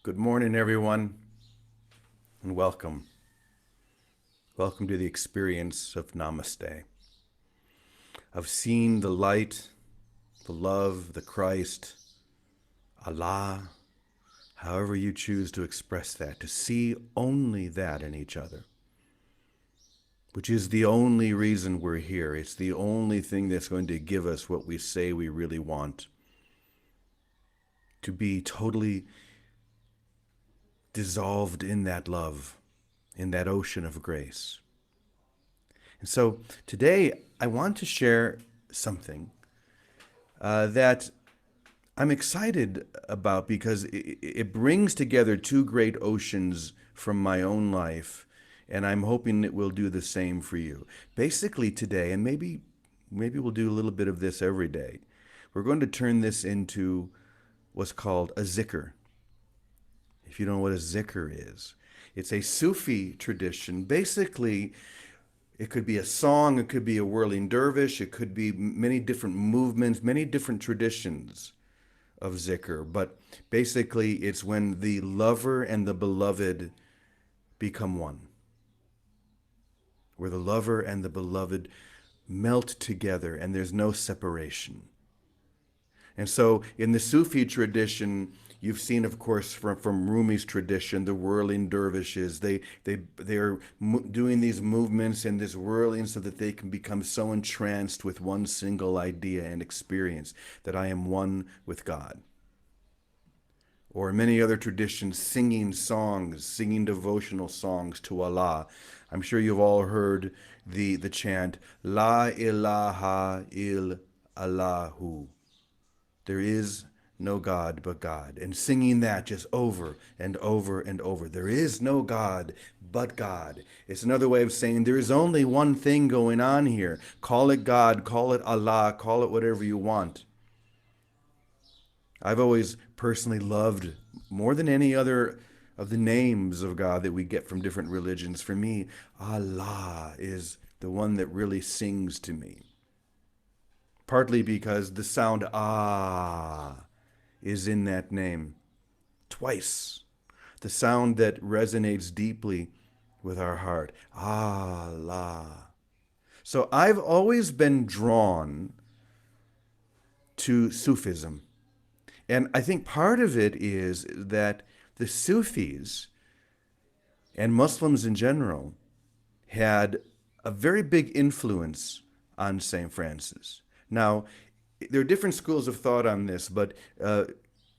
Good morning, everyone, and welcome. Welcome to the experience of Namaste, of seeing the light, the love, the Christ, Allah, however you choose to express that, to see only that in each other, which is the only reason we're here. It's the only thing that's going to give us what we say we really want, to be totally dissolved in that love, in that ocean of grace. And so today I want to share something that I'm excited about because it brings together two great oceans from my own life, and I'm hoping it will do the same for you. Basically today, and maybe we'll do a little bit of this every day, we're going to turn this into what's called a Zykr. If you don't know what a Zykr is, it's a Sufi tradition. Basically, it could be a song, it could be a whirling dervish, it could be many different movements, many different traditions of Zikr. But basically, it's when the lover and the beloved become one, where the lover and the beloved melt together and there's no separation. And so in the Sufi tradition, you've seen, of course, from Rumi's tradition, the whirling dervishes. They're doing these movements and this whirling so that they can become so entranced with one single idea and experience that I am one with God. Or in many other traditions, singing songs, singing devotional songs to Allah. I'm sure you've all heard the chant, La ilaha il Allahu. There is no God but God. And singing that just over and over and over. There is no God but God. It's another way of saying there is only one thing going on here. Call it God, call it Allah, call it whatever you want. I've always personally loved, more than any other of the names of God that we get from different religions, for me, Allah is the one that really sings to me. Partly because the sound ah is in that name twice. The sound that resonates deeply with our heart. Allah. So I've always been drawn to Sufism. And I think part of it is that the Sufis and Muslims in general had a very big influence on St. Francis. Now, there are different schools of thought on this, but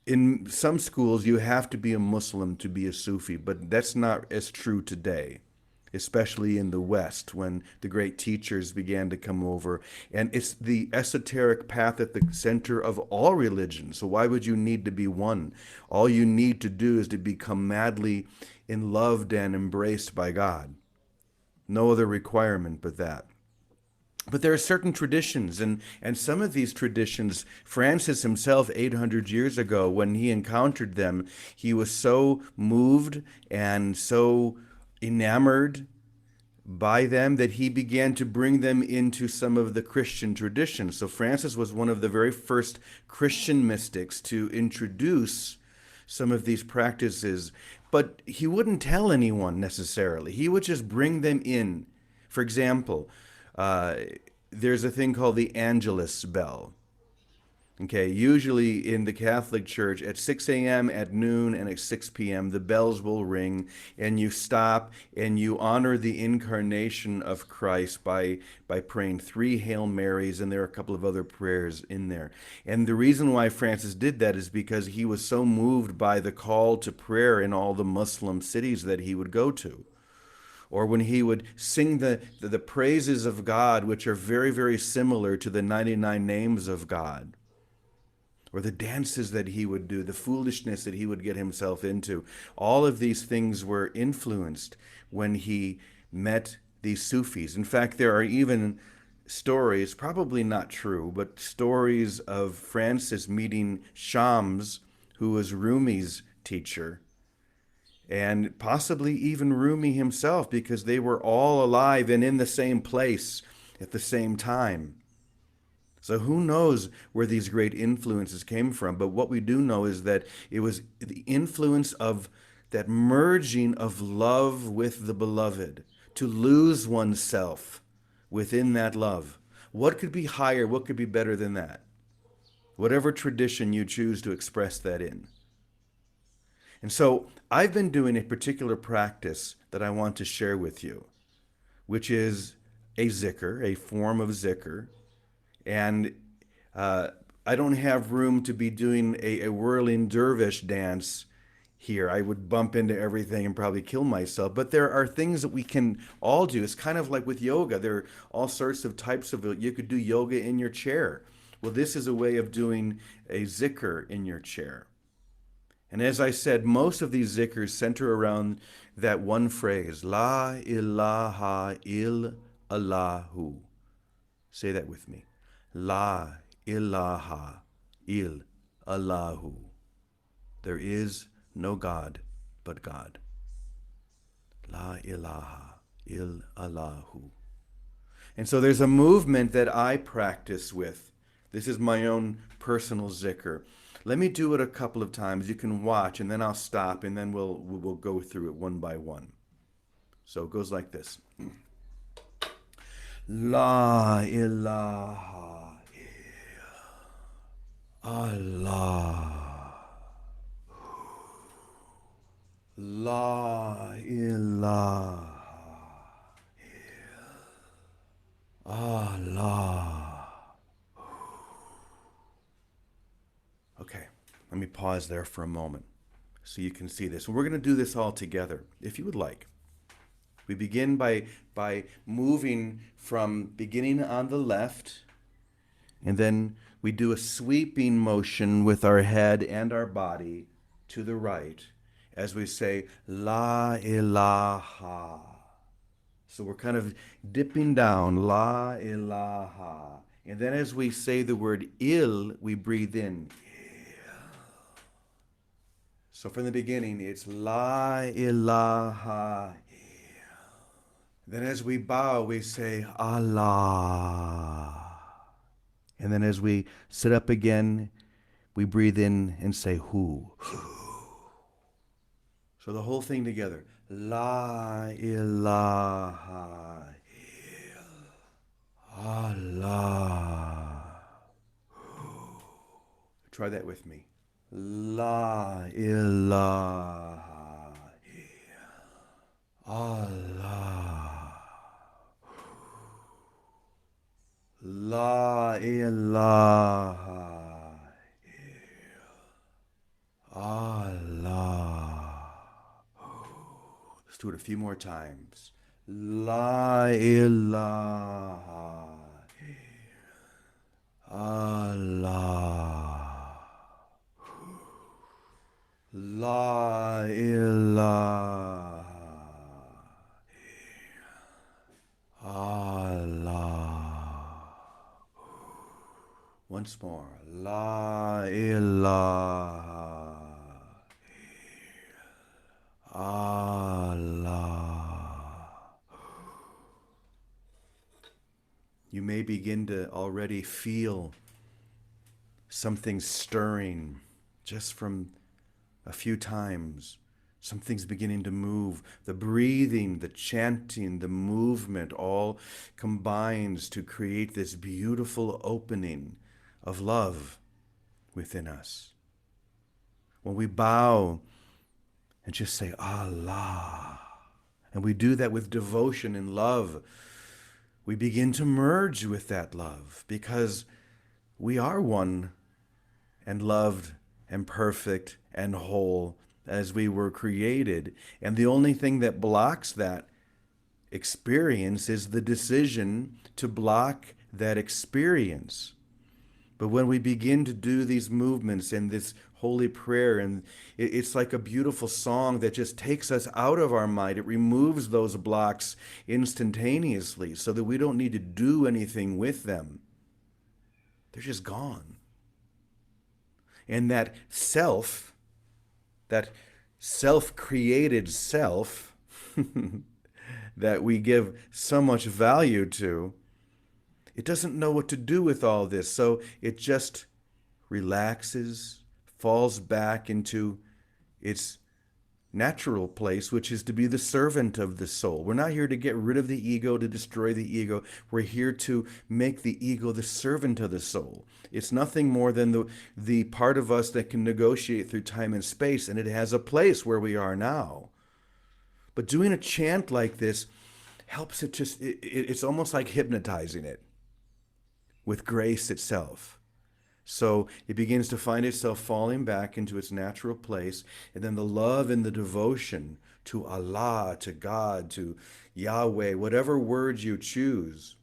in some schools you have to be a Muslim to be a Sufi, but that's not as true today, especially in the West when the great teachers began to come over. And it's the esoteric path at the center of all religions. So why would you need to be one? All you need to do is to become madly in loved and embraced by God. No other requirement but that. But there are certain traditions, and some of these traditions, Francis himself, 800 years ago, when he encountered them, he was so moved and so enamored by them that he began to bring them into some of the Christian traditions. So Francis was one of the very first Christian mystics to introduce some of these practices, but he wouldn't tell anyone necessarily. He would just bring them in. For example, there's a thing called the Angelus bell. Okay, usually in the Catholic Church at 6 a.m., at noon, and at 6 p.m., the bells will ring, and you stop and you honor the incarnation of Christ by praying 3 Hail Marys, and there are a couple of other prayers in there. And the reason why Francis did that is because he was so moved by the call to prayer in all the Muslim cities that he would go to, or when he would sing the praises of God, which are very, very similar to the 99 names of God, or the dances that he would do, the foolishness that he would get himself into. All of these things were influenced when he met these Sufis. In fact, there are even stories, probably not true, but stories of Francis meeting Shams, who was Rumi's teacher, and possibly even Rumi himself, because they were all alive and in the same place at the same time. So who knows where these great influences came from? But what we do know is that it was the influence of that merging of love with the beloved, to lose oneself within that love. What could be higher? What could be better than that? Whatever tradition you choose to express that in. And so I've been doing a particular practice that I want to share with you, which is a zikr, a form of zikr. And uh, I don't have room to be doing a whirling dervish dance here. I would bump into everything and probably kill myself. But there are things that we can all do. It's kind of like with yoga. There are all sorts of types of it. You could do yoga in your chair. Well, this is a way of doing a zikr in your chair. And as I said, most of these zikrs center around that one phrase, La ilaha il Allahu. Say that with me. La ilaha il Allahu. There is no God but God. La ilaha il Allahu. And so there's a movement that I practice with. This is my own personal zikr. Let me do it a couple of times. You can watch, and then I'll stop, and then we'll go through it one by one. So it goes like this. La ilaha Allah. La ilaha Allah. Okay, let me pause there for a moment so you can see this. And we're going to do this all together, if you would like. We begin by moving from beginning on the left, and then we do a sweeping motion with our head and our body to the right as we say, La ilaha. So we're kind of dipping down, La ilaha. And then as we say the word il, we breathe in. So from the beginning, it's La ilaha. Then as we bow, we say Allah. And then as we sit up again, we breathe in and say Hu. So the whole thing together. La ilaha Allah. Try that with me. La ilaha Allah. La ilaha Allah. Let's do it a few more times. La ilaha Allah. La ilaha Allah. Once more. La ilaha Allah. You may begin to already feel something stirring just from a few times. Something's beginning to move. The breathing, the chanting, the movement all combines to create this beautiful opening of love within us. When we bow and just say Allah, and we do that with devotion and love, we begin to merge with that love because we are one and loved and perfect and whole as we were created. And the only thing that blocks that experience is the decision to block that experience. But when we begin to do these movements and this holy prayer, and it's like a beautiful song that just takes us out of our mind. It removes those blocks instantaneously so that we don't need to do anything with them. They're just gone. And that self-created self that we give so much value to, It doesn't know what to do with all this, so it just relaxes, falls back into its natural place, which is to be the servant of the soul. We're not here to get rid of the ego, to destroy the ego. We're here to make the ego the servant of the soul. It's nothing more than the part of us that can negotiate through time and space, and it has a place where we are now. But doing a chant like this helps it just, it's almost like hypnotizing it with grace itself. So it begins to find itself falling back into its natural place, and then the love and the devotion to Allah, to God, to Yahweh, whatever words you choose.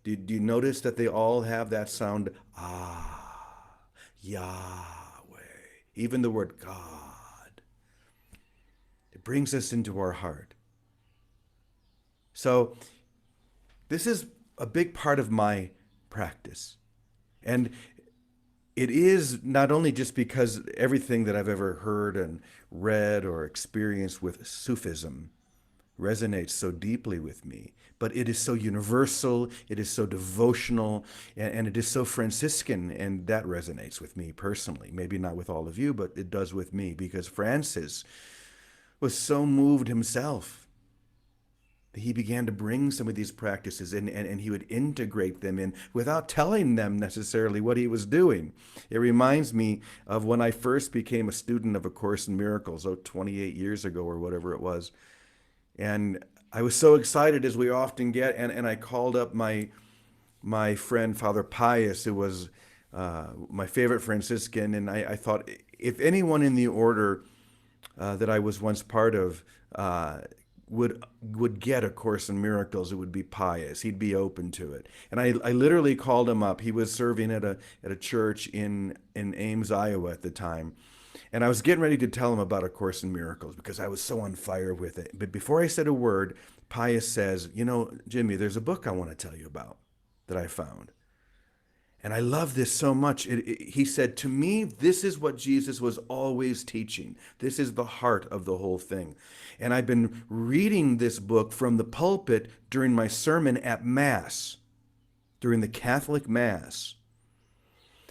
Do you notice that they all have that sound, ah, Yahweh, even the word God. It brings us into our heart. So this is a big part of my practice. And it is not only just because everything that I've ever heard and read or experienced with Sufism resonates so deeply with me, but it is so universal, it is so devotional, and it is so Franciscan, and that resonates with me personally. Maybe not with all of you, but it does with me, because Francis was so moved himself. He began to bring some of these practices and he would integrate them in without telling them necessarily what he was doing. It reminds me of when I first became a student of A Course in Miracles, 28 years ago or whatever it was. And I was so excited, as we often get, and I called up my friend, Father Pius, who was my favorite Franciscan, and I thought, if anyone in the order that I was once part of would get A Course in Miracles, it would be Pius. He'd be open to it. And I literally called him up. He was serving at a church in Ames, Iowa at the time. And I was getting ready to tell him about A Course in Miracles because I was so on fire with it. But before I said a word, Pius says, Jimmy, there's a book I want to tell you about that I found. And I love this so much. He said, to me, this is what Jesus was always teaching. This is the heart of the whole thing. And I've been reading this book from the pulpit during my sermon at Mass, during the Catholic Mass.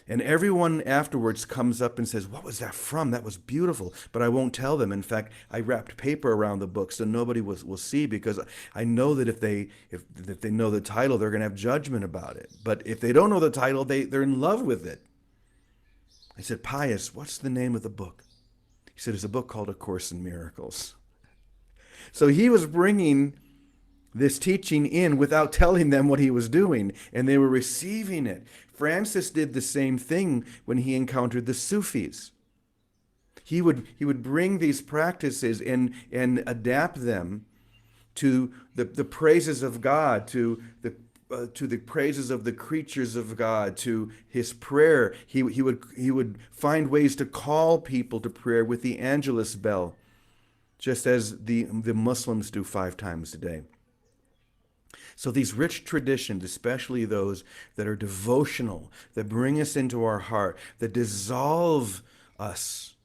And everyone afterwards comes up and says, what was that from? That was beautiful. But I won't tell them. In fact, I wrapped paper around the book so nobody will see, because I know that if they know the title, they're going to have judgment about it. But if they don't know the title, they're in love with it. I said, Pius, what's the name of the book? He said, it's a book called A Course in Miracles. So he was bringing this teaching in without telling them what he was doing, and they were receiving it. Francis did the same thing when he encountered the Sufis. He would bring these practices and adapt them to the praises of God, to the praises of the creatures of God, to his prayer. He would find ways to call people to prayer with the Angelus bell, just as the Muslims do 5 times a day. So these rich traditions, especially those that are devotional, that bring us into our heart, that dissolve us,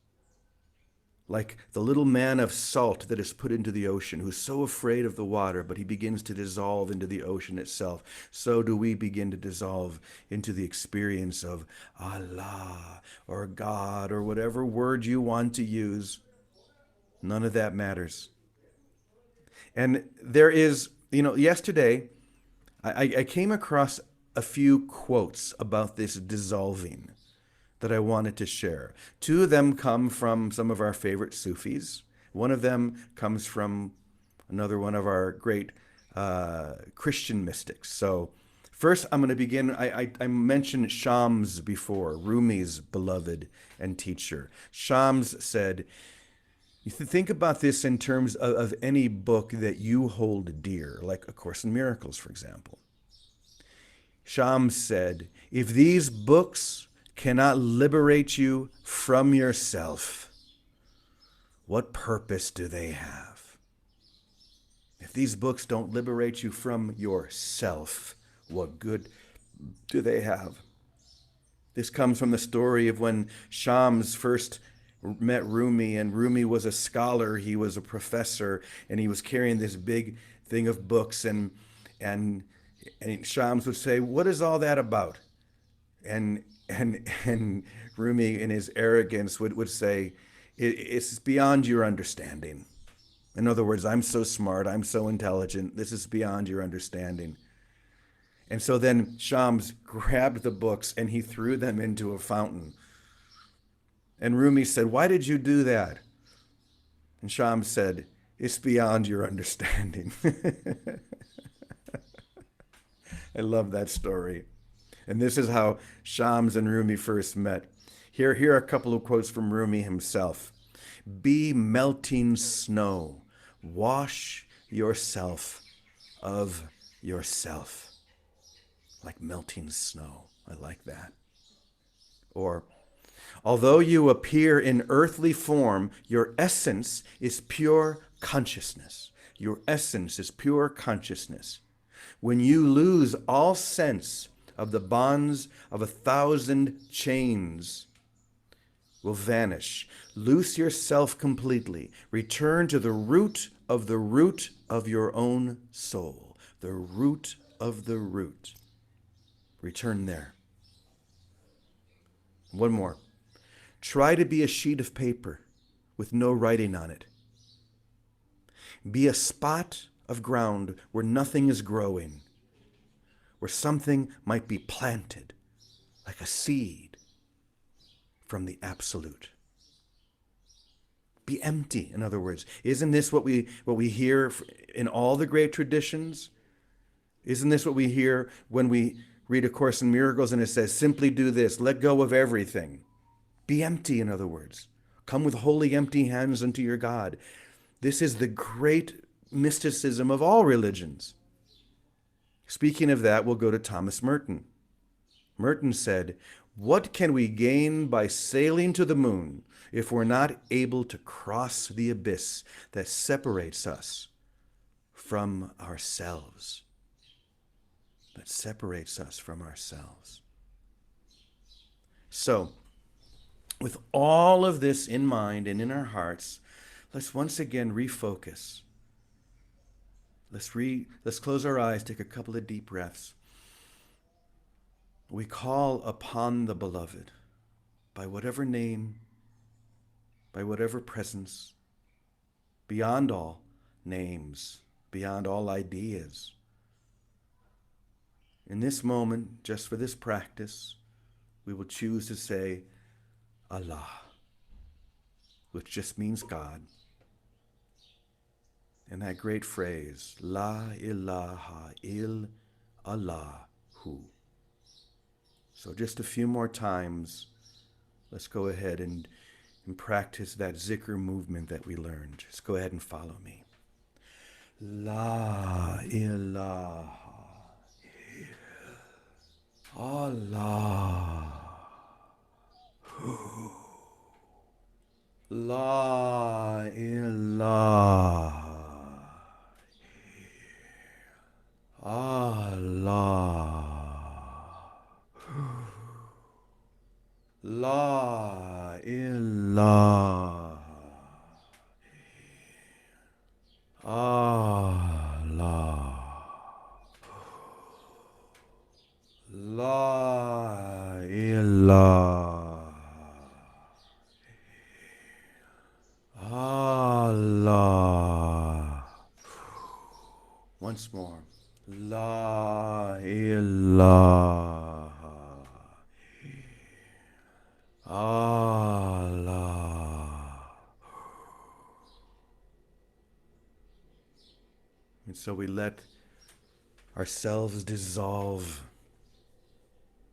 like the little man of salt that is put into the ocean, who's so afraid of the water, but he begins to dissolve into the ocean itself. So do we begin to dissolve into the experience of Allah or God or whatever word you want to use. None of that matters. And there is, yesterday I came across a few quotes about this dissolving that I wanted to share. 2 of them come from some of our favorite Sufis. One of them comes from another one of our great Christian mystics. So first I'm going to begin, I mentioned Shams before, Rumi's beloved and teacher. Shams said, you think about this in terms of any book that you hold dear, like A Course in Miracles, for example. Shams said, if these books cannot liberate you from yourself, what purpose do they have? If these books don't liberate you from yourself, what good do they have? This comes from the story of when Shams first met Rumi, and Rumi was a scholar, he was a professor, and he was carrying this big thing of books, and And Shams would say, "What is all that about?" And Rumi, in his arrogance, would say, "It's beyond your understanding." In other words, I'm so smart, I'm so intelligent, this is beyond your understanding. And so then Shams grabbed the books and he threw them into a fountain. And Rumi said, "Why did you do that?" And Shams said, "It's beyond your understanding." I love that story. And this is how Shams and Rumi first met. Here are a couple of quotes from Rumi himself. "Be melting snow, wash yourself of yourself." Like melting snow. I like that. Or, "Although you appear in earthly form, your essence is pure consciousness. Your essence is pure consciousness. When you lose all sense of the bonds of 1,000 chains will vanish. Loose yourself completely. Return to the root of your own soul. The root of the root. Return there." One more. "Try to be a sheet of paper with no writing on it. Be a spot of ground where nothing is growing, where something might be planted like a seed from the absolute." Be empty, in other words. Isn't this what we hear in all the great traditions? Isn't this what we hear when we read A Course in Miracles and it says, simply do this, let go of everything? Be empty, in other words. Come with wholly empty hands unto your God. This is the great mysticism of all religions. Speaking of that, we'll go to Thomas Merton. Merton said, "What can we gain by sailing to the moon if we're not able to cross the abyss that separates us from ourselves?" That separates us from ourselves. So, with all of this in mind and in our hearts, let's once again refocus. Let's close our eyes, take a couple of deep breaths. We call upon the beloved by whatever name, by whatever presence, beyond all names, beyond all ideas. In this moment, just for this practice, we will choose to say Allah, which just means God. And that great phrase, La ilaha il Allahu. So just a few more times, let's go ahead and practice that Zykr movement that we learned. Just go ahead and follow me. La ilaha Allah. La ilaha Allah. La ilaha Allah. La ilaha Allah. Once more. La ilaha Allah. And so we let ourselves dissolve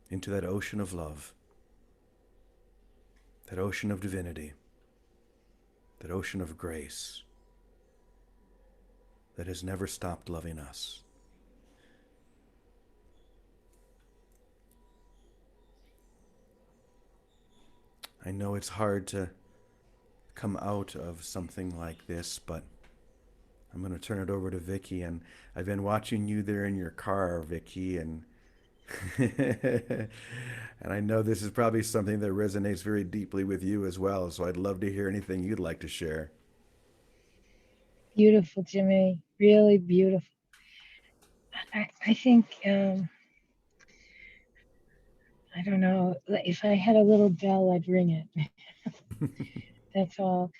into that ocean of love, that ocean of divinity, that ocean of grace that has never stopped loving us. I know it's hard to come out of something like this, but I'm going to turn it over to Vicky, and I've been watching you there in your car, Vicky, and and I know this is probably something that resonates very deeply with you as well, so I'd love to hear anything you'd like to share. Beautiful, Jimmy. Really beautiful. I think, I don't know, if I had a little bell, I'd ring it. That's all.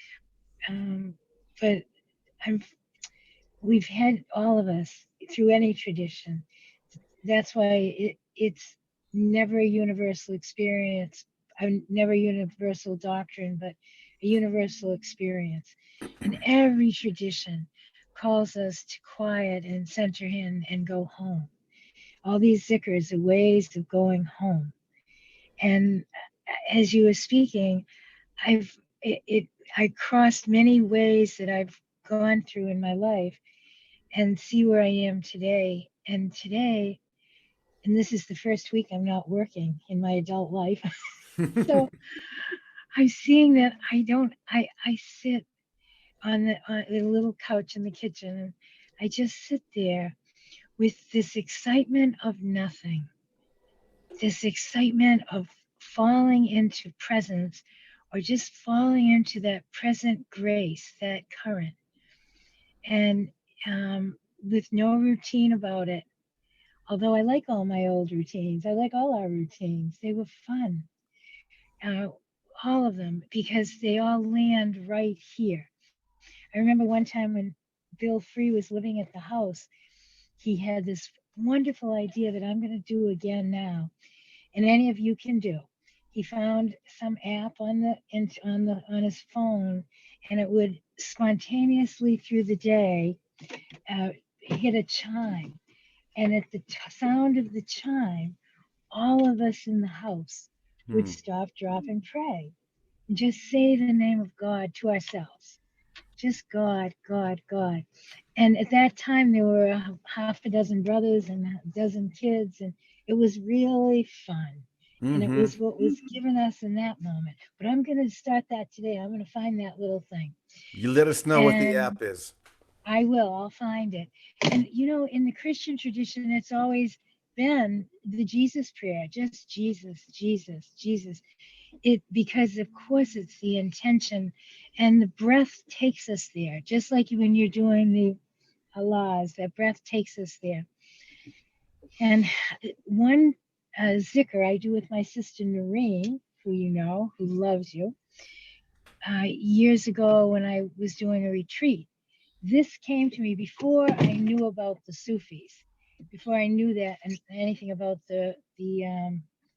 Um, but I'm, we've had all of us through any tradition. That's why it's never a universal experience, never a universal doctrine, but a universal experience. And every tradition calls us to quiet and center in and go home. All these zikrs are ways of going home. And as you were speaking, I've it I crossed many ways that I've gone through in my life and see where I am today. And today, and this is the first week I'm not working in my adult life. So I'm seeing that I sit on the little couch in the kitchen and I just sit there with this excitement of nothing, this excitement of falling into presence or just falling into that present grace, that current, and with no routine about it. Although I like all my old routines, I like all our routines. They were fun, uh, all of them, because they all land right here. I remember one time when Bill Free was living at the house, he had this wonderful idea that I'm going to do again now, and any of you can do. He found some app on his phone, and it would spontaneously through the day uh, hit a chime, and at the sound of the chime, all of us in the house would Hmm. stop, drop, and pray, and just say the name of God to ourselves. Just God, God, God. And at that time, there were half a dozen brothers and a dozen kids, and it was really fun. And it Mm-hmm. was what was given us in that moment. But I'm going to start that today. I'm going to find that little thing. You let us know what the And app is. I will, I'll find it. And in the Christian tradition, it's always been the Jesus prayer, just Jesus, Jesus, Jesus. It because of course it's the intention and the breath takes us there, just like when you're doing the Allahs, that breath takes us there. And one zikr I do with my sister Noreen, who you know, who loves you, years ago when I was doing a retreat. This came to me before I knew about the Sufis, before I knew that and anything about the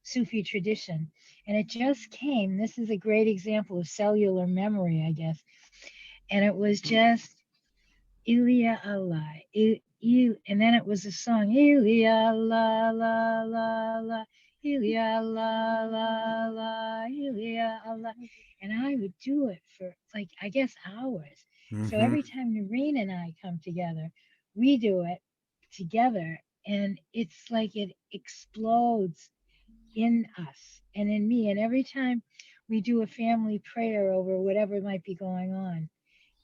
Sufi tradition, and it just came. This is a great example of cellular memory, I guess. And it was just Ilya Allah, and then it was a song, Ilya la la la la, Ilya la la la, Ilya Allah, and I would do it for like I guess hours. So Mm-hmm. every time Noreen and I come together, we do it together, and it's like it explodes in us and in me. And every time we do a family prayer over whatever might be going on,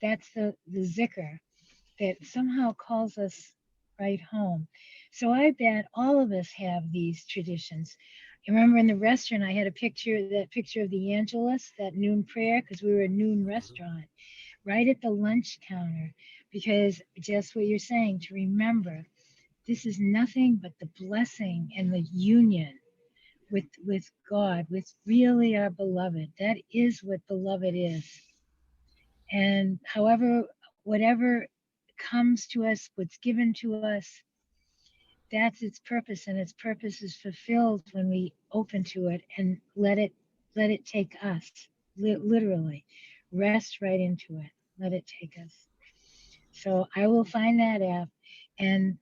that's the zikr that somehow calls us right home. So I bet all of us have these traditions. I remember in the restaurant, I had that picture of the Angelus, that noon prayer, because we were a noon restaurant, right at the lunch counter. Because just what you're saying, to remember, this is nothing but the blessing and the union with God, with really our beloved. That is what beloved is. And whatever comes to us, what's given to us, that's its purpose, and its purpose is fulfilled when we open to it and let it take us, literally, rest right into it. Let it take us. So I will find that app, and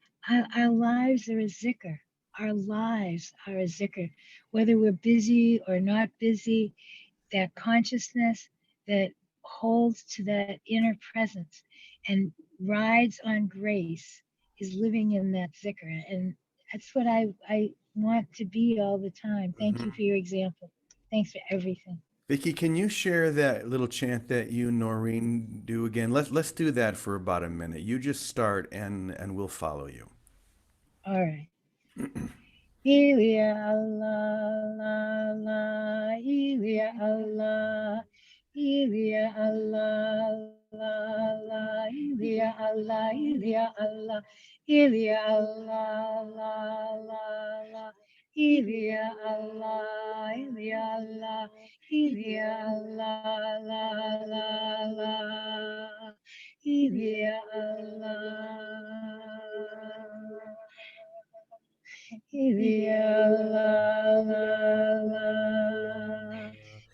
our lives are a zikr. Our lives are a zikr, whether we're busy or not busy, that consciousness that holds to that inner presence and rides on grace is living in that zikr. And that's what I want to be all the time. Thank Mm-hmm. you for your example. Thanks for everything. Vicky, can you share that little chant that you and Noreen do again? Let's do that for about a minute. You just start and we'll follow you. All right. Ilya Allah, la, la, Ilya Allah, Ilya Allah, la, la, Ilya Allah, Ilya Allah, Ilya Allah, la la la. Ilya Allah, Ilya Allah, Ilya Allah, la la la. Ilya Allah. Ilya Allah, la la.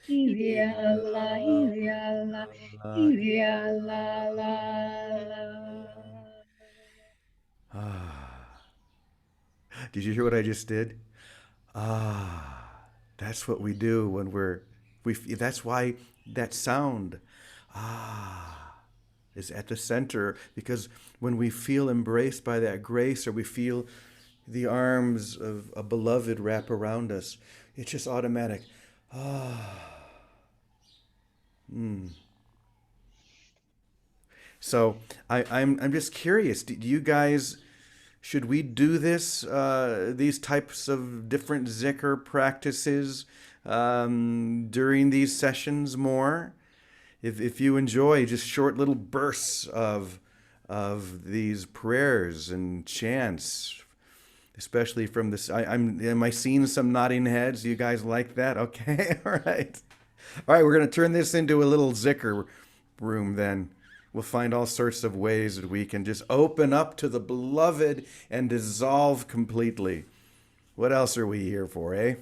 Ilya Allah, Ilya Allah, Ilya Allah, la la. Ah. Did you hear what I just did? Ah, that's what we do when that's why that sound, ah, is at the center, because when we feel embraced by that grace, or we feel the arms of a beloved wrap around us, it's just automatic. Ah. So I'm just curious. Do you guys, should we do this, these types of different Zikr practices during these sessions more? If you enjoy just short little bursts of these prayers and chants, especially from this, am I seeing some nodding heads? You guys like that? Okay, all right. All right, we're going to turn this into a little Zikr room then. We'll find all sorts of ways that we can just open up to the beloved and dissolve completely. What else are we here for, eh?